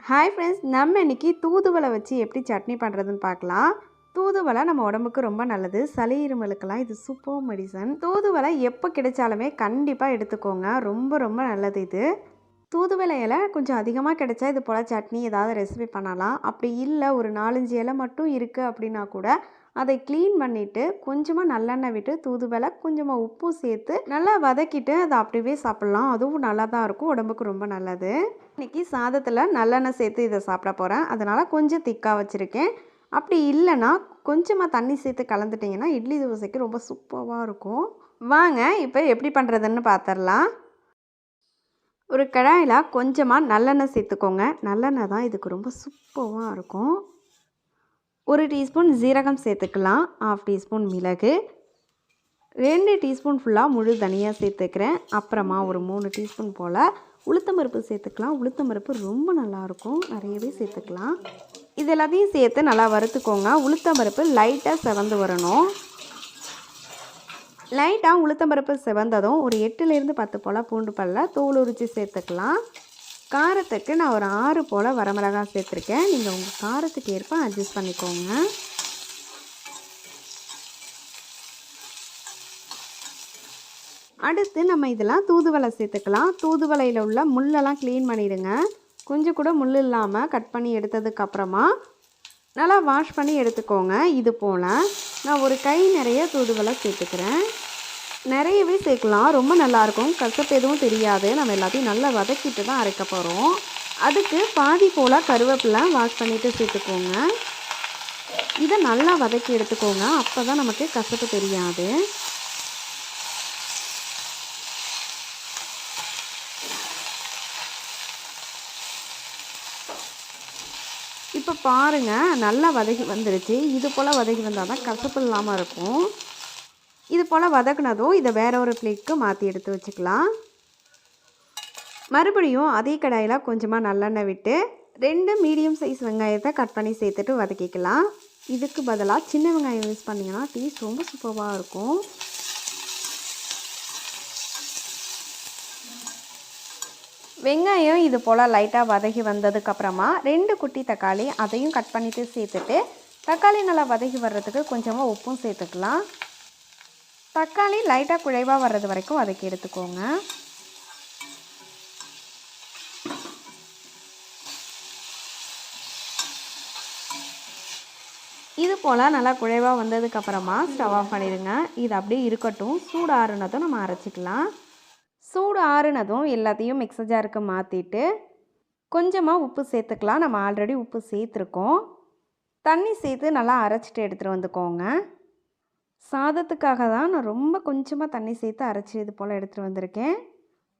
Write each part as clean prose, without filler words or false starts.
Hi friends, நம்ம இன்றைக்கி தூதுவளை வச்சு எப்படி சட்னி பண்ணுறதுன்னு பார்க்கலாம். தூதுவளை நம்ம உடம்புக்கு ரொம்ப நல்லது. சளி இருமலுக்கெல்லாம் இது சூப்பர் மெடிசன். தூதுவளை எப்போ கிடைச்சாலுமே கண்டிப்பாக எடுத்துக்கோங்க. ரொம்ப ரொம்ப நல்லது இது. தூதுவளை இலை கொஞ்சம் அதிகமாக கிடைச்சா இது போல் சட்னி ஏதாவது ரெசிபி பண்ணலாம். அப்படி இல்லை ஒரு 4-5 இலை மட்டும் இருக்குது அப்படின்னா கூட அதை க்ளீன் பண்ணிவிட்டு கொஞ்சமாக நல்லெண்ணெய் விட்டு தூதுவளை கொஞ்சமாக உப்பு சேர்த்து நல்லா வதக்கிட்டு அதை அப்படியே சாப்பிட்லாம். அதுவும் நல்லா தான் இருக்கும், உடம்புக்கு ரொம்ப நல்லது. இன்றைக்கி சாதத்தில் நல்லெண்ணெய் சேர்த்து இதை சாப்பிட போகிறேன். அதனால் கொஞ்சம் திக்காக வச்சுருக்கேன். அப்படி இல்லைன்னா கொஞ்சமாக தண்ணி சேர்த்து கலந்துட்டிங்கன்னா இட்லி தோசைக்கு ரொம்ப சூப்பராக இருக்கும். வாங்க இப்போ எப்படி பண்ணுறதுன்னு பார்த்துடலாம். ஒரு கடாயில் கொஞ்சமாக நல்லெண்ணெய் சேர்த்துக்கோங்க. நல்லெண்ணெய் தான் இதுக்கு ரொம்ப சூப்பராக இருக்கும். 1 டீஸ்பூன் ஜீரகம் சேர்த்துக்கலாம். 1/2 டீஸ்பூன் மிளகு, 2 டீஸ்பூன் ஃபுல்லாக முழு தனியாக சேர்த்துக்கிறேன். அப்புறமா ஒரு 3 டீஸ்பூன் போல் உளுத்தம்பருப்பு சேர்த்துக்கலாம். உளுத்தம்பருப்பு ரொம்ப நல்லாயிருக்கும், நிறையவே சேர்த்துக்கலாம். இது எல்லாத்தையும் சேர்த்து நல்லா வறுத்துக்கோங்க. உளுத்தம்பருப்பு லைட்டாக செவந்து வரணும். லைட்டாக உளுத்தம்பருப்பு செவந்ததும் ஒரு 8லேருந்து 10 போல் பூண்டு பல்ல தோல் உரித்து சேர்த்துக்கலாம். காரத்துக்கு நான் ஒரு 6 போல் வரமிளகாய் சேர்த்துருக்கேன். நீங்கள் உங்கள் காரத்துக்கு ஏற்ப அட்ஜஸ்ட் பண்ணிக்கோங்க. அடுத்து நம்ம இதெல்லாம் தூதுவளை சேர்த்துக்கலாம். தூதுவளையில் உள்ள முள்ளெல்லாம் க்ளீன் பண்ணிவிடுங்க. கொஞ்சம் கூட முள் இல்லாமல் கட் பண்ணி எடுத்ததுக்கப்புறமா நல்லா வாஷ் பண்ணி எடுத்துக்கோங்க. இது போல் நான் ஒரு கை நிறைய தூதுவளை சேர்த்துக்கிறேன். நிறையவே சேர்க்கலாம், ரொம்ப நல்லாயிருக்கும். கசப்பு எதுவும் தெரியாது. நம்ம எல்லாத்தையும் நல்லா வதக்கிட்டு தான் அரைக்க போகிறோம். அதுக்கு பாதி போல் கருவேப்பிலை வாஷ் பண்ணிவிட்டு சேர்த்துக்கோங்க. இதை நல்லா வதக்கி எடுத்துக்கோங்க, அப்போ தான் நமக்கு கசப்பு தெரியாது. இப்போ பாருங்கள், நல்லா வதக்கி வந்துருச்சு. இது போல் வதக்கி வந்தால் தான் கசப்பு இல்லாமல் இருக்கும். இது போல் வதக்குனதும் இதை வேற ஒரு பிளேட்க்கு மாற்றி எடுத்து வச்சுக்கலாம். மறுபடியும் அதே கடாயில் கொஞ்சமாக நல்லெண்ணெய் விட்டு 2 மீடியம் சைஸ் வெங்காயத்தை கட் பண்ணி சேர்த்துட்டு வதக்கிக்கலாம். இதுக்கு பதிலாக சின்ன வெங்காயம் யூஸ் பண்ணிங்கன்னா டேஸ்ட் ரொம்ப சூப்பராக இருக்கும். வெங்காயம் இது போல் லைட்டாக வதக்கி வந்ததுக்கப்புறமா 2 குட்டி தக்காளி அதையும் கட் பண்ணிவிட்டு சேர்த்துட்டு தக்காளி நல்லா வதக்கி வர்றதுக்கு கொஞ்சமாக உப்பும் சேர்த்துக்கலாம். தக்காளி லைட்டாக குழைவாக வர்றது வரைக்கும் வதக்கி எடுத்துக்கோங்க. இது போல் நல்லா குழைவாக வந்ததுக்கப்புறமா ஸ்டவ் ஆஃப் பண்ணிடுங்க. இது அப்படியே இருக்கட்டும். சூடு ஆறுனதும் நம்ம அரைச்சிக்கலாம். சூடு ஆறுனதும் எல்லாத்தையும் மிக்ஸர் ஜாருக்கு மாற்றிட்டு கொஞ்சமாக உப்பு சேர்த்துக்கலாம். நம்ம ஆல்ரெடி உப்பு சேர்த்துருக்கோம். தண்ணி சேர்த்து நல்லா அரைச்சிட்டு எடுத்துகிட்டு வந்துக்கோங்க. சாதத்துக்காக தான் நான் ரொம்ப கொஞ்சமாக தண்ணி சேர்த்து அரைச்சி இது போல் எடுத்துகிட்டு வந்திருக்கேன்.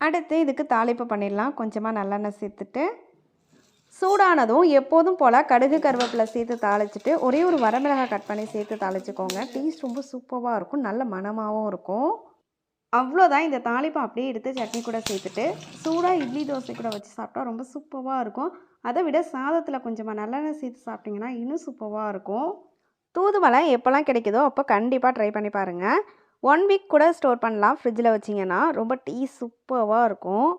அடுத்து இதுக்கு தாளிப்பு பண்ணிடலாம். கொஞ்சமாக நல்லெண்ணெய் சேர்த்துட்டு சூடானதும் எப்போதும் போல் கடுகு கருவேப்பிலை சேர்த்து தாளிச்சிட்டு ஒரே ஒரு வரமிளகாய் கட் பண்ணி சேர்த்து தாளிச்சிக்கோங்க. டேஸ்ட் ரொம்ப சூப்பராக இருக்கும், நல்ல மணமாகவும் இருக்கும். அவ்வளோதான். இந்த தாளிப்பை அப்படியே எடுத்து சட்னி கூட சேர்த்துட்டு சூடாக இட்லி தோசை கூட வச்சு சாப்பிட்டா ரொம்ப சூப்பராக இருக்கும். அதை விட சாதத்தில் கொஞ்சமாக நல்லெண்ணெய் சேர்த்து சாப்பிட்டிங்கன்னா இன்னும் சூப்பராக இருக்கும். தூதுவளை எப்போல்லாம் கிடைக்குதோ அப்போ கண்டிப்பாக ட்ரை பண்ணி பாருங்கள். 1 வீக் கூட ஸ்டோர் பண்ணலாம் ஃப்ரிட்ஜில் வச்சிங்கன்னா. ரொம்ப டேஸ்ட் சூப்பராக இருக்கும்.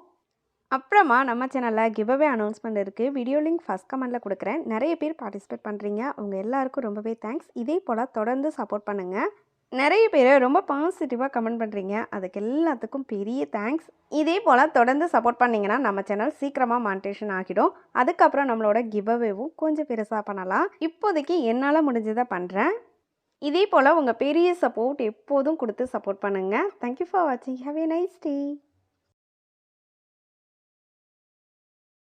அப்புறமா நம்ம சேனலில் கிவ்அவே அனௌன்ஸ்மெண்ட் இருக்குது. வீடியோ லிங்க் ஃபஸ்ட் கமெண்ட்டில் கொடுக்குறேன். நிறைய பேர் பார்ட்டிசிபேட் பண்ணுறீங்க, அவங்க எல்லாருக்கும் ரொம்பவே தேங்க்ஸ். இதே போல் தொடர்ந்து சப்போர்ட் பண்ணுங்கள். நிறைய பேர் ரொம்ப பாசிட்டிவாக கமெண்ட் பண்ணுறீங்க, அதுக்கு எல்லாத்துக்கும் பெரிய தேங்க்ஸ். இதே போல் தொடர்ந்து சப்போர்ட் பண்ணிங்கன்னா நம்ம சேனல் சீக்கிரமாக மானிட்டேஷன் ஆகிடும். அதுக்கப்புறம் நம்மளோட கிவ்அவேவும் கொஞ்சம் பெருசாக பண்ணலாம். இப்போதைக்கு என்னால் முடிஞ்சதை பண்ணுறேன். இதே போல் உங்கள் பெரிய சப்போர்ட் எப்போதும் கொடுத்து சப்போர்ட் பண்ணுங்கள். தேங்க்யூ ஃபார் வாட்சிங். Have a nice day.